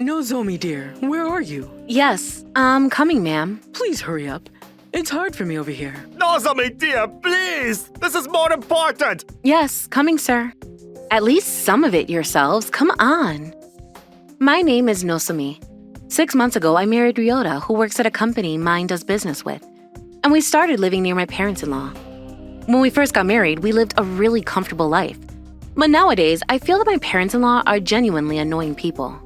Nozomi, dear, where are you? Yes, I'm coming, ma'am. Please hurry up. It's hard for me over here. Nozomi, dear, please! This is more important! Yes, coming, sir. At least some of it yourselves. Come on. My name is Nozomi. 6 months ago, I married Riota, who works at a company mine does business with. And we started living near my parents-in-law. When we first got married, we lived a really comfortable life. But nowadays, I feel that my parents-in-law are genuinely annoying people.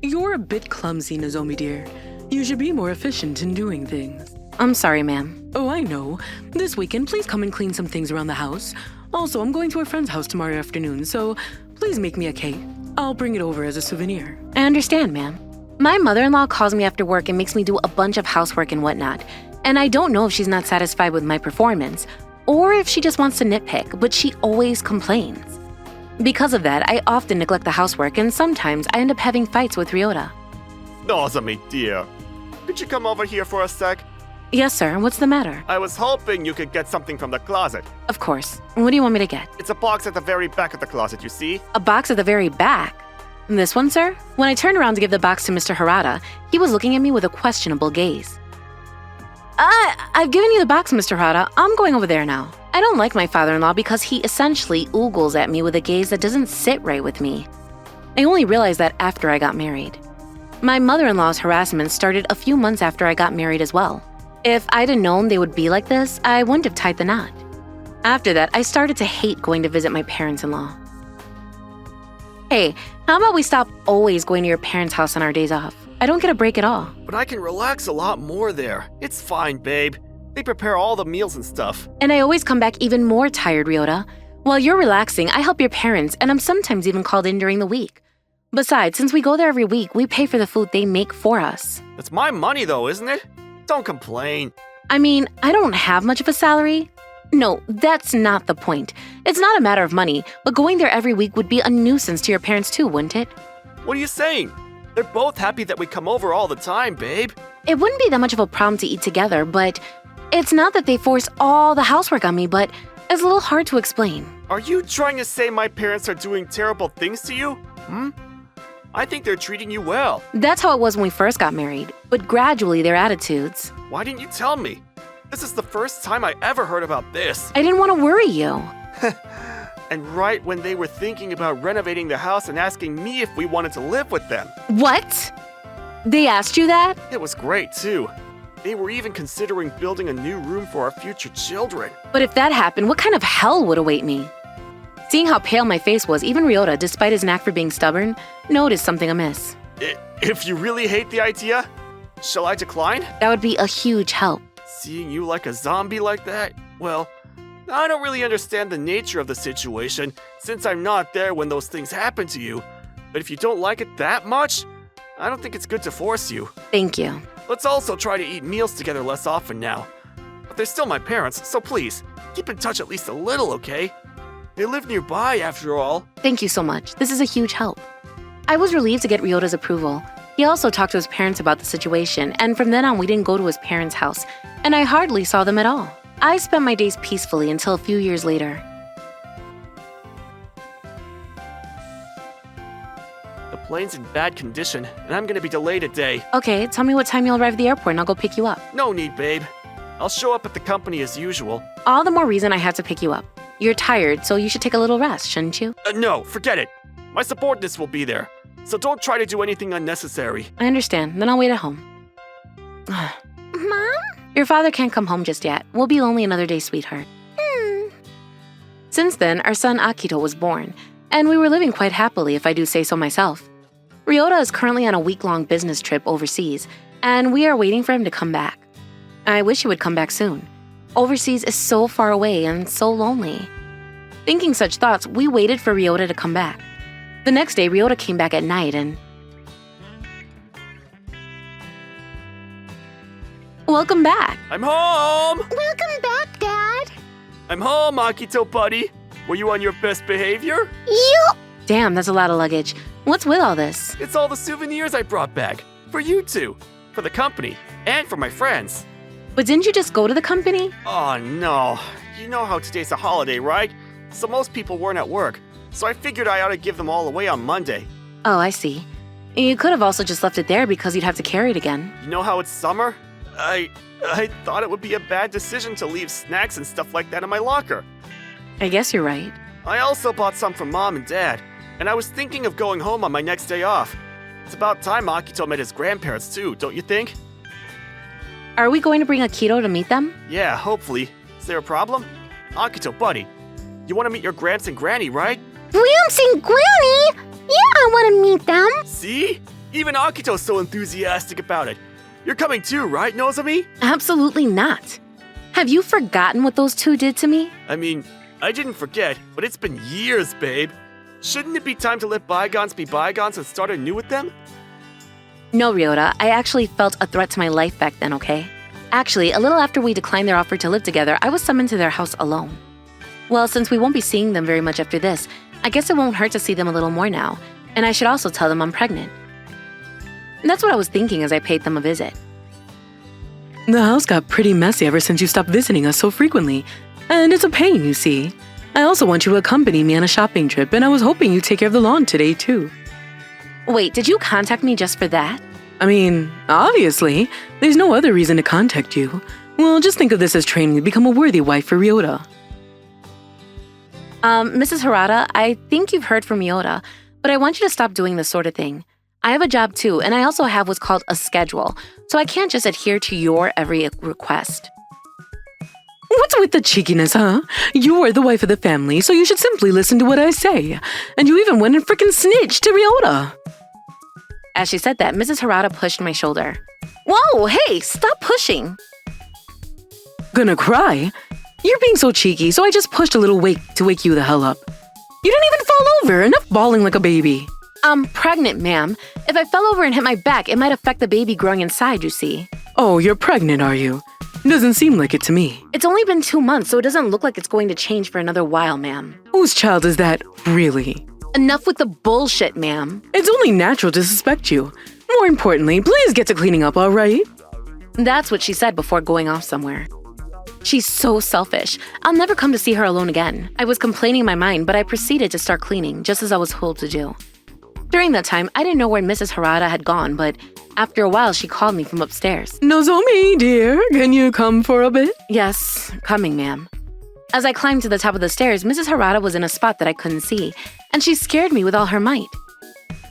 You're a bit clumsy, Nozomi, dear. You should be more efficient in doing things. I'm sorry, ma'am. Oh, I know. This weekend, please come and clean some things around the house. Also, I'm going to a friend's house tomorrow afternoon, so please make me a cake. I'll bring it over as a souvenir. I understand, ma'am. My mother-in-law calls me after work and makes me do a bunch of housework and whatnot, and I don't know if she's not satisfied with my performance or if she just wants to nitpick, but she always complains. Because of that, I often neglect the housework, and sometimes I end up having fights with Riota. Nozomi, dear, could you come over here for a sec? Yes, sir. What's the matter? I was hoping you could get something from the closet. Of course. What do you want me to get? It's a box at the very back of the closet, you see? A box at the very back? This one, sir? When I turned around to give the box to Mr. Harada, he was looking at me with a questionable gaze. I've given you the box, Mr. Harada. I'm going over there now. I don't like my father-in-law because he essentially oogles at me with a gaze that doesn't sit right with me. I only realized that after I got married. My mother-in-law's harassment started a few months after I got married as well. If I'd have known they would be like this, I wouldn't have tied the knot. After that, I started to hate going to visit my parents-in-law. Hey, how about we stop always going to your parents' house on our days off? I don't get a break at all. But I can relax a lot more there. It's fine, babe. They prepare all the meals and stuff. And I always come back even more tired, Riota. While you're relaxing, I help your parents, and I'm sometimes even called in during the week. Besides, since we go there every week, we pay for the food they make for us. That's my money, though, isn't it? Don't complain. I mean, I don't have much of a salary. No, that's not the point. It's not a matter of money, but going there every week would be a nuisance to your parents too, wouldn't it? What are you saying? They're both happy that we come over all the time, babe. It wouldn't be that much of a problem to eat together, but it's not that they force all the housework on me, but it's a little hard to explain. Are you trying to say my parents are doing terrible things to you? I think they're treating you well. That's how it was when we first got married, but gradually their attitudes. Why didn't you tell me? This is the first time I ever heard about this. I didn't want to worry you. And right when they were thinking about renovating the house and asking me if we wanted to live with them. What? They asked you that? It was great, too. They were even considering building a new room for our future children. But if that happened, what kind of hell would await me? Seeing how pale my face was, even Riota, despite his knack for being stubborn, noticed something amiss. If you really hate the idea, shall I decline? That would be a huge help. Seeing you like a zombie like that? Well, I don't really understand the nature of the situation since I'm not there when those things happen to you. But if you don't like it that much, I don't think it's good to force you. Thank you. Let's also try to eat meals together less often now. But they're still my parents, so please, keep in touch at least a little, okay? They live nearby, after all. Thank you so much. This is a huge help. I was relieved to get Ryota's approval. He also talked to his parents about the situation, and from then on we didn't go to his parents' house, and I hardly saw them at all. I spent my days peacefully until a few years later. The plane's in bad condition, and I'm gonna be delayed a day. Okay, tell me what time you'll arrive at the airport and I'll go pick you up. No need, babe. I'll show up at the company as usual. All the more reason I have to pick you up. You're tired, so you should take a little rest, shouldn't you? No, forget it. My subordinates will be there, so don't try to do anything unnecessary. I understand. Then I'll wait at home. Mom? Your father can't come home just yet. We'll be lonely another day, sweetheart. Since then, our son Akito was born, and we were living quite happily, if I do say so myself. Riota is currently on a week-long business trip overseas, and we are waiting for him to come back. I wish he would come back soon. Overseas is so far away and so lonely. Thinking such thoughts, we waited for Riota to come back. The next day, Riota came back at night and... Welcome back. I'm home! Welcome back, Dad. I'm home, Akito buddy. Were you on your best behavior? You... Damn, that's a lot of luggage. What's with all this? It's all the souvenirs I brought back. For you two. For the company. And for my friends. But didn't you just go to the company? Oh no. You know how today's a holiday, right? So most people weren't at work. So I figured I ought to give them all away on Monday. Oh, I see. You could have also just left it there because you'd have to carry it again. You know how it's summer? I thought it would be a bad decision to leave snacks and stuff like that in my locker. I guess you're right. I also bought some for Mom and Dad, and I was thinking of going home on my next day off. It's about time Akito met his grandparents too, don't you think? Are we going to bring Akito to meet them? Yeah, hopefully. Is there a problem? Akito, buddy, you want to meet your Gramps and Granny, right? Gramps and Granny? Yeah, I want to meet them. See? Even Akito's so enthusiastic about it. You're coming too, right, Nozomi? Absolutely not. Have you forgotten what those two did to me? I mean, I didn't forget, but it's been years, babe. Shouldn't it be time to let bygones be bygones and start anew with them? No, Riota, I actually felt a threat to my life back then, okay? Actually, a little after we declined their offer to live together, I was summoned to their house alone. Well, since we won't be seeing them very much after this, I guess it won't hurt to see them a little more now, and I should also tell them I'm pregnant. And that's what I was thinking as I paid them a visit. The house got pretty messy ever since you stopped visiting us so frequently, and it's a pain, you see. I also want you to accompany me on a shopping trip, and I was hoping you'd take care of the lawn today, too. Wait, did you contact me just for that? I mean, obviously, there's no other reason to contact you. Well, just think of this as training to become a worthy wife for Riota. Mrs. Harada, I think you've heard from Riota, but I want you to stop doing this sort of thing. I have a job too, and I also have what's called a schedule, so I can't just adhere to your every request. What's with the cheekiness, huh? You're the wife of the family, so you should simply listen to what I say. And you even went and frickin' snitched to Riota. As she said that, Mrs. Harada pushed my shoulder. Whoa, hey, stop pushing. Gonna cry? You're being so cheeky, so I just pushed a little wake to wake you the hell up. You didn't even fall over, enough bawling like a baby. I'm pregnant, ma'am. If I fell over and hit my back, it might affect the baby growing inside, you see. Oh, you're pregnant, are you? Doesn't seem like it to me. It's only been 2 months, so it doesn't look like it's going to change for another while, ma'am. Whose child is that, really? Enough with the bullshit, ma'am. It's only natural to suspect you. More importantly, please get to cleaning up, all right? That's what she said before going off somewhere. She's so selfish. I'll never come to see her alone again. I was complaining in my mind, but I proceeded to start cleaning, just as I was told to do. During that time, I didn't know where Mrs. Harada had gone, but after a while, she called me from upstairs. Nozomi, dear, can you come for a bit? Yes, coming, ma'am. As I climbed to the top of the stairs, Mrs. Harada was in a spot that I couldn't see, and she scared me with all her might.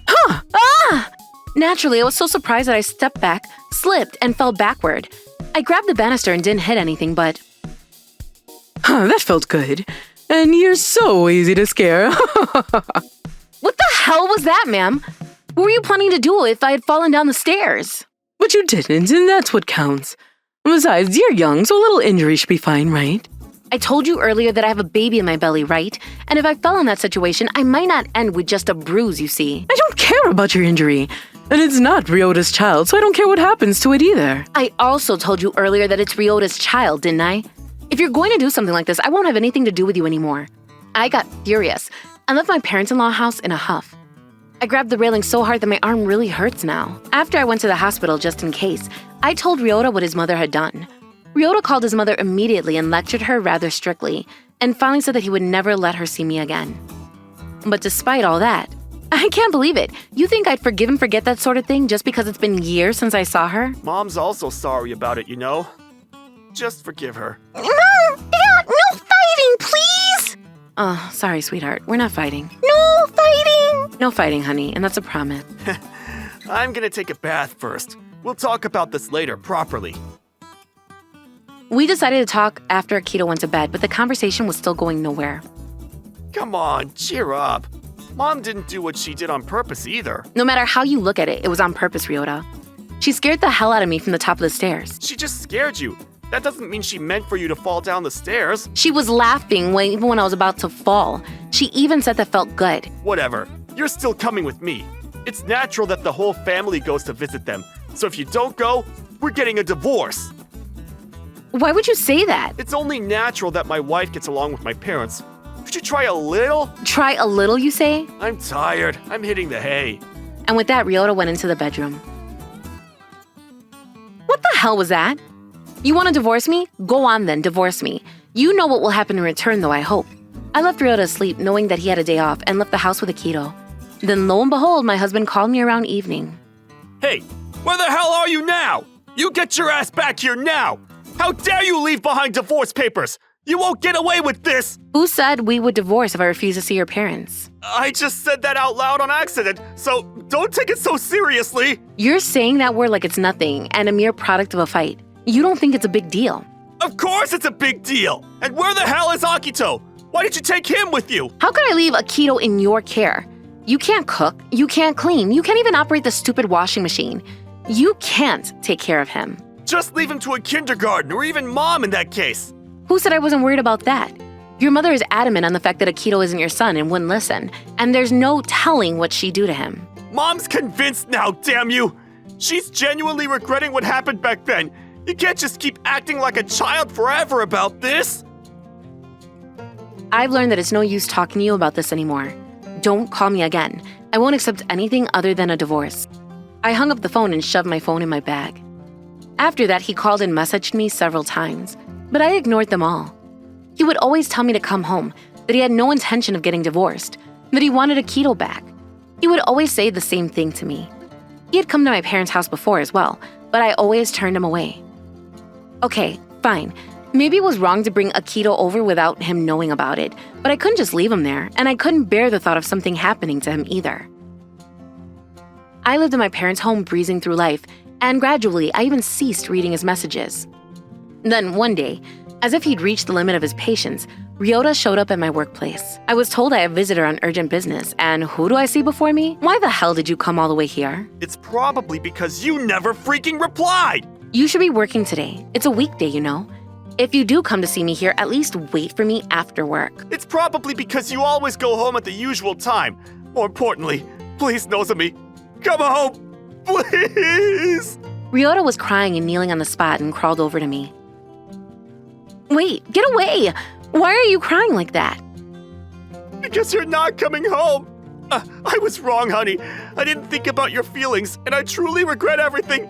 Huh! Ah! Naturally, I was so surprised that I stepped back, slipped, and fell backward. I grabbed the banister and didn't hit anything, but... Huh, that felt good. And you're so easy to scare. What the hell was that, ma'am? What were you planning to do if I had fallen down the stairs? But you didn't, and that's what counts. Besides, you're young, so a little injury should be fine, right? I told you earlier that I have a baby in my belly, right? And if I fell in that situation, I might not end with just a bruise, you see. I don't care about your injury. And it's not Ryota's child, so I don't care what happens to it either. I also told you earlier that it's Ryota's child, didn't I? If you're going to do something like this, I won't have anything to do with you anymore. I got furious. I left my parents-in-law house in a huff. I grabbed the railing so hard that my arm really hurts now. After I went to the hospital just in case, I told Riota what his mother had done. Riota called his mother immediately and lectured her rather strictly, and finally said that he would never let her see me again. But despite all that, I can't believe it. You think I'd forgive and forget that sort of thing just because it's been years since I saw her? Mom's also sorry about it, you know? Just forgive her. No, Dad, no fighting, please! Oh, sorry, sweetheart. We're not fighting. No fighting! No fighting, honey, and that's a promise. I'm gonna take a bath first. We'll talk about this later, properly. We decided to talk after Akito went to bed, but the conversation was still going nowhere. Come on, cheer up. Mom didn't do what she did on purpose either. No matter how you look at it, it was on purpose, Riota. She scared the hell out of me from the top of the stairs. She just scared you. That doesn't mean she meant for you to fall down the stairs. She was laughing even when I was about to fall. She even said that felt good. Whatever. You're still coming with me. It's natural that the whole family goes to visit them. So if you don't go, we're getting a divorce. Why would you say that? It's only natural that my wife gets along with my parents. Could you try a little? Try a little, you say? I'm tired. I'm hitting the hay. And with that, Riota went into the bedroom. What the hell was that? You want to divorce me? Go on then, divorce me. You know what will happen in return though, I hope. I left Riota asleep knowing that he had a day off and left the house with Akito. Then lo and behold, my husband called me around evening. Hey, where the hell are you now? You get your ass back here now! How dare you leave behind divorce papers? You won't get away with this! Who said we would divorce if I refuse to see your parents? I just said that out loud on accident, so don't take it so seriously! You're saying that word like it's nothing and a mere product of a fight. You don't think it's a big deal. Of course it's a big deal! And where the hell is Akito? Why did you take him with you? How could I leave Akito in your care? You can't cook, you can't clean, you can't even operate the stupid washing machine. You can't take care of him. Just leave him to a kindergarten or even mom in that case. Who said I wasn't worried about that? Your mother is adamant on the fact that Akito isn't your son and wouldn't listen, and there's no telling what she'd do to him. Mom's convinced now, damn you! She's genuinely regretting what happened back then. You can't just keep acting like a child forever about this. I've learned that it's no use talking to you about this anymore. Don't call me again. I won't accept anything other than a divorce. I hung up the phone and shoved my phone in my bag. After that, he called and messaged me several times, but I ignored them all. He would always tell me to come home, that he had no intention of getting divorced, that he wanted Akito back. He would always say the same thing to me. He had come to my parents' house before as well, but I always turned him away. Okay, fine. Maybe it was wrong to bring Akito over without him knowing about it, but I couldn't just leave him there, and I couldn't bear the thought of something happening to him either. I lived in my parents' home breezing through life, and gradually I even ceased reading his messages. Then one day, as if he'd reached the limit of his patience, Riota showed up at my workplace. I was told I had a visitor on urgent business, and who do I see before me? Why the hell did you come all the way here? It's probably because you never freaking replied! You should be working today. It's a weekday, you know. If you do come to see me here, at least wait for me after work. It's probably because you always go home at the usual time. More importantly, please, Nozomi, come home, please! Riota was crying and kneeling on the spot and crawled over to me. Wait, get away! Why are you crying like that? Because you're not coming home. I was wrong, honey. I didn't think about your feelings, and I truly regret everything.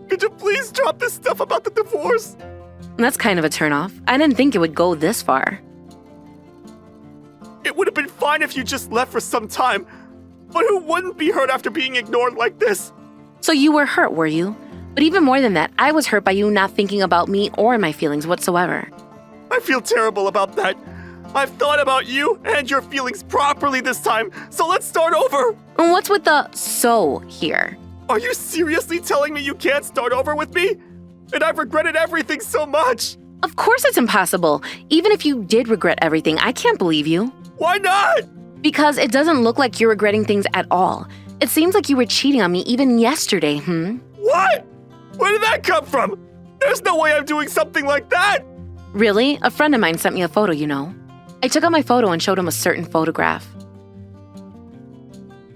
Could you please drop this stuff about the divorce? That's kind of a turnoff. I didn't think it would go this far. It would have been fine if you just left for some time, but who wouldn't be hurt after being ignored like this? So you were hurt, were you? But even more than that, I was hurt by you not thinking about me or my feelings whatsoever. I feel terrible about that. I've thought about you and your feelings properly this time, so let's start over. And what's with the "so" here? Are you seriously telling me you can't start over with me? And I've regretted everything so much. Of course it's impossible. Even if you did regret everything, I can't believe you. Why not? Because it doesn't look like you're regretting things at all. It seems like you were cheating on me even yesterday, What? Where did that come from? There's no way I'm doing something like that. Really? A friend of mine sent me a photo, you know. I took out my photo and showed him a certain photograph.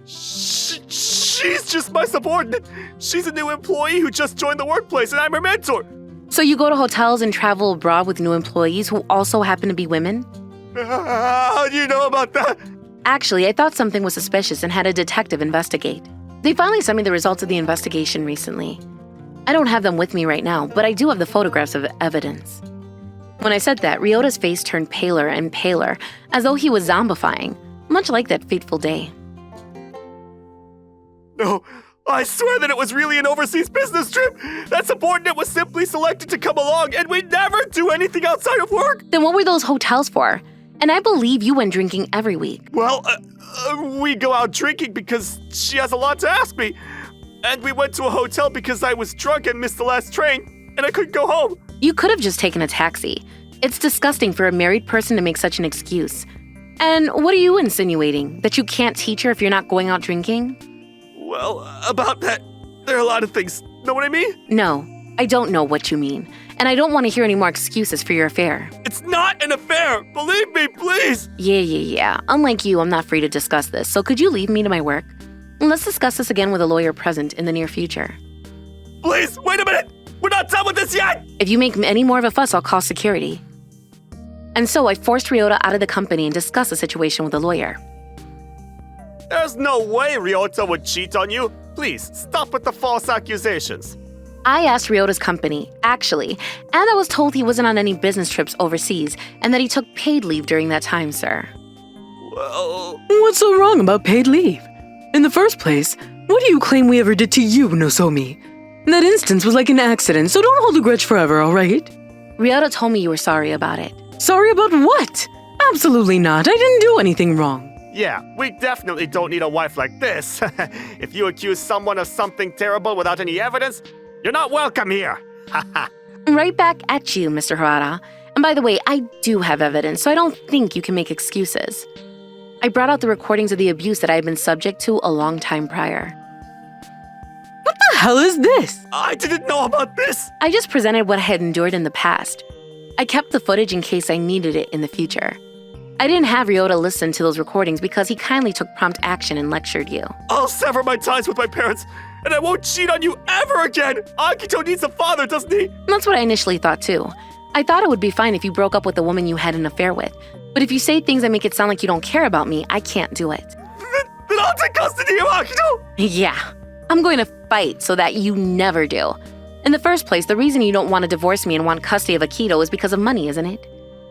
She's just my subordinate. She's a new employee who just joined the workplace, and I'm her mentor. So you go to hotels and travel abroad with new employees who also happen to be women? How do you know about that? Actually, I thought something was suspicious and had a detective investigate. They finally sent me the results of the investigation recently. I don't have them with me right now, but I do have the photographs of evidence. When I said that, Ryota's face turned paler and paler, as though he was zombifying, much like that fateful day. No, I swear that it was really an overseas business trip. That subordinate was simply selected to come along, and we never do anything outside of work. Then what were those hotels for? And I believe you went drinking every week. Well, we go out drinking because she has a lot to ask me. And we went to a hotel because I was drunk and missed the last train, and I couldn't go home. You could have just taken a taxi. It's disgusting for a married person to make such an excuse. And what are you insinuating? That you can't teach her if you're not going out drinking? Well, about that, there are a lot of things. Know what I mean? No, I don't know what you mean. And I don't want to hear any more excuses for your affair. It's not an affair! Believe me, please! Yeah. Unlike you, I'm not free to discuss this, so could you leave me to my work? Let's discuss this again with a lawyer present in the near future. Please, wait a minute! We're not done with this yet! If you make any more of a fuss, I'll call security. And so I forced Riota out of the company and discussed the situation with a lawyer. There's no way Riota would cheat on you. Please, stop with the false accusations. I asked Ryota's company, actually, and I was told he wasn't on any business trips overseas and that he took paid leave during that time, sir. Well... What's so wrong about paid leave? In the first place, what do you claim we ever did to you, Nozomi? That instance was like an accident, so don't hold a grudge forever, alright? Ryota told me you were sorry about it. Sorry about what? Absolutely not. I didn't do anything wrong. Yeah, we definitely don't need a wife like this. If you accuse someone of something terrible without any evidence, you're not welcome here. Right back at you, Mr. Harada. And by the way, I do have evidence, so I don't think you can make excuses. I brought out the recordings of the abuse that I had been subject to a long time prior. What the hell is this? I didn't know about this. I just presented what I had endured in the past. I kept the footage in case I needed it in the future. I didn't have Riota listen to those recordings because he kindly took prompt action and lectured you. I'll sever my ties with my parents, and I won't cheat on you ever again. Akito needs a father, doesn't he? That's what I initially thought too. I thought it would be fine if you broke up with the woman you had an affair with. But if you say things that make it sound like you don't care about me, I can't do it. Then I'll take custody of Akito. Yeah, I'm going to fight so that you never do. In the first place, the reason you don't want to divorce me and want custody of Akito is because of money, isn't it?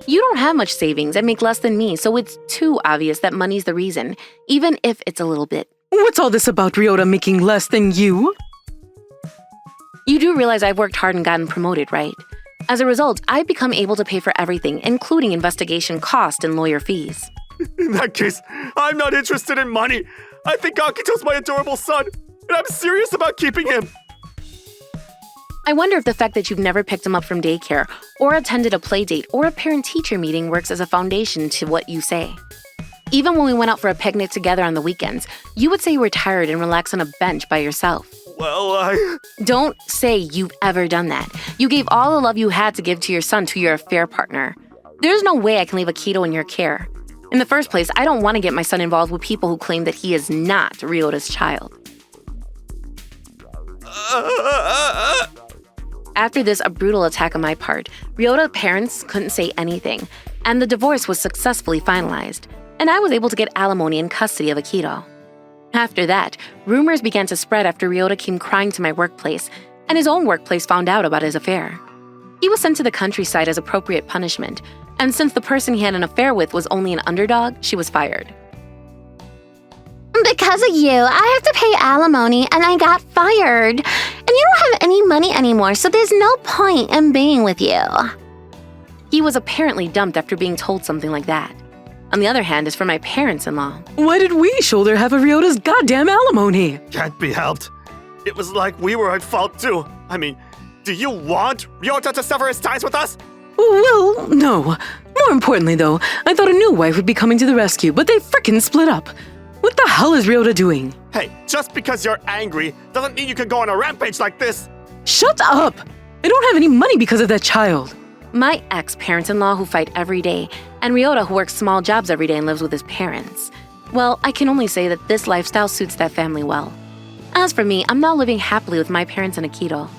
You don't have much savings and make less than me, so it's too obvious that money's the reason, even if it's a little bit. What's all this about Riota making less than you? You do realize I've worked hard and gotten promoted, right? As a result, I've become able to pay for everything, including investigation cost and lawyer fees. In that case, I'm not interested in money. I think Akito's my adorable son, and I'm serious about keeping him. I wonder if the fact that you've never picked him up from daycare or attended a play date or a parent-teacher meeting works as a foundation to what you say. Even when we went out for a picnic together on the weekends, you would say you were tired and relaxed on a bench by yourself. Well, Don't say you've ever done that. You gave all the love you had to give to your son to your affair partner. There's no way I can leave Akito in your care. In the first place, I don't want to get my son involved with people who claim that he is not Ryota's child. After this, a brutal attack on my part, Ryota's parents couldn't say anything, and the divorce was successfully finalized, and I was able to get alimony and custody of Akito. After that, rumors began to spread after Riota came crying to my workplace, and his own workplace found out about his affair. He was sent to the countryside as appropriate punishment, and since the person he had an affair with was only an underdog, she was fired. Because of you, I have to pay alimony and I got fired. And you don't have any money anymore, so there's no point in being with you. He was apparently dumped after being told something like that. On the other hand, as for my parents-in-law, Why did we shoulder half of Ryota's goddamn alimony? can't be helped. It was like we were at fault too. I mean, do you want Riota to sever his ties with us? Well, no. More importantly, though, I thought a new wife would be coming to the rescue, but they frickin' split up. What the hell is Riota doing? Hey, just because you're angry doesn't mean you can go on a rampage like this. Shut up! I don't have any money because of that child. my ex-parents-in-law who fight every day, and Riota who works small jobs every day and lives with his parents. Well, I can only say that this lifestyle suits that family well. As for me, I'm now living happily with my parents and Akito.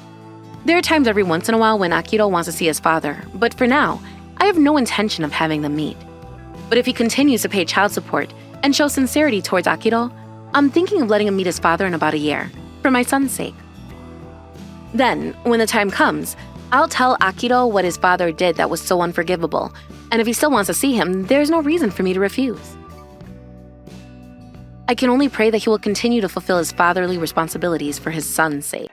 There are times every once in a while when Akito wants to see his father, but for now, I have no intention of having them meet. But if he continues to pay child support and show sincerity towards Akito, I'm thinking of letting him meet his father in about a year, for my son's sake. Then, when the time comes, I'll tell Akito what his father did that was so unforgivable, and if he still wants to see him, there's no reason for me to refuse. I can only pray that he will continue to fulfill his fatherly responsibilities for his son's sake.